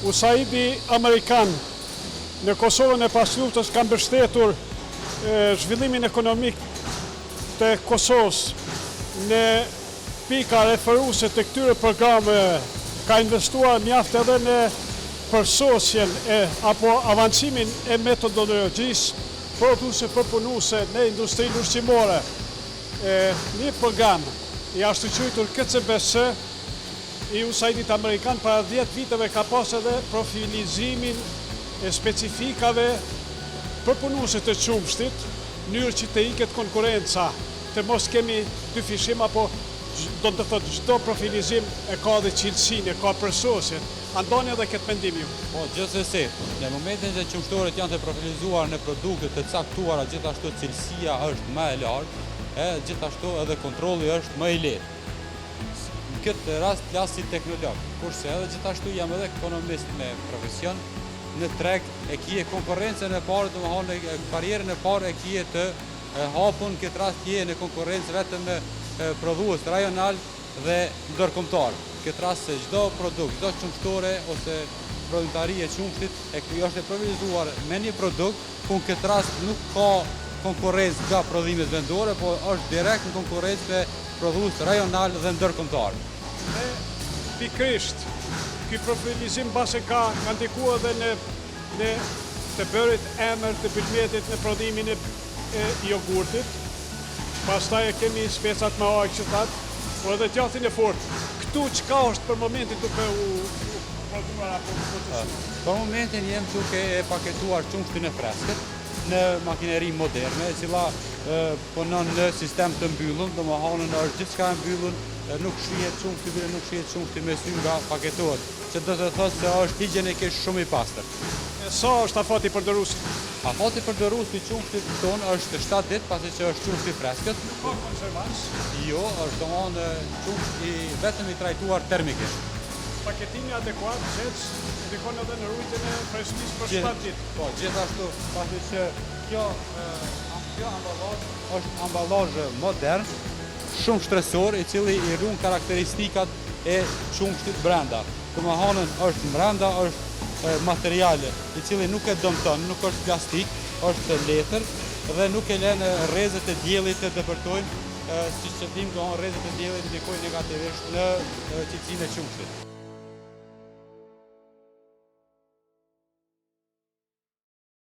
USAID-i Amerikan në Kosovën e pas luftës ka mbështetur zhvillimin ekonomik të Kosovës në pika referuese të këtyre programeve, ka investuar mjaft edhe në përsosjen apo avancimin e metodologjisë produse përpunuese në industrinë ushqimore. Një program i ashtu quajtur KCBS i USAID-it Amerikan para 10 viteve ka pas edhe profilizimin e specifikave përpunuese të qumshtit, në mënyrë që të iket konkurenca, të mos kemi dyfishim apo do të thotë çdo profilizim e ka dhe cilësinë, e ka përsosjen. Andoni edhe këtë mendim ju. Po, gjithsesi, në momentin që qumshtorët janë të profilizuar në produkte të caktuara, gjithashtu cilësia është më e lartë, gjithashtu edhe kontrolli është më i lehtë. Në këtë rast flas si teknolog, kurse edhe gjithashtu jam edhe ekonomist me profesion. Në treg e kije konkurrencën e parë, domethënë barierën e parë e kije të hapun, këtë rast kije në konkurrencë vetëm me prodhues rajonal dhe ndërkombëtar. Këtë rast se çdo produkt, çdo qumshtore ose prodhuntari e qumshtit është e profilizuar me një produkt, ku në këtë rast nuk ka konkurrencë nga prodhimet vendore, por është direkt në konkurrencë me prodhues rajonal dhe ndërkombëtar. Dhe pikërisht ky profilizim base ka ndikuar edhe në të bërit emër të bylmetit në prodhimin e jogurtit. Pastaj kemi specat me ojë që thatë, por edhe djathtin e fortë. Këtu çka është për momentin duke u prodhuar apo procesuar? Për momentin jemi duke e paketuar qumshtin e freskët në makineri moderne, e cila punon në sistem të mbyllur, domethënë është gjithçka e mbyllur, nuk shihet qumshti me sy nga paketohet, që do të thotë se është higjinikisht shumë i pastër. Sa është afati përdorues? Afati përdorues i qumshtit ton është 7 ditë, pasi që është qumshti i freskët. Ka konservancë? Jo, është domethënë qumshti vetëm i trajtuar termikisht. Paketimi adekuat, ndikon edhe në rujtjen e freskësisë për 7 ditë. Po, gjithashtu, pasi që kjo ambalazh është ambalazh modern, shumë shtresor, i cili i ruan karakteristikat e qumshtit brenda. Domethënë është brenda është materiale i cili nuk e dëmton, nuk është plastik, është letër dhe nuk e lën rrezet e diellit të depërtojnë, siç e dim, rrezet e diellit ndikojnë negativisht në cilësinë e qumshtit.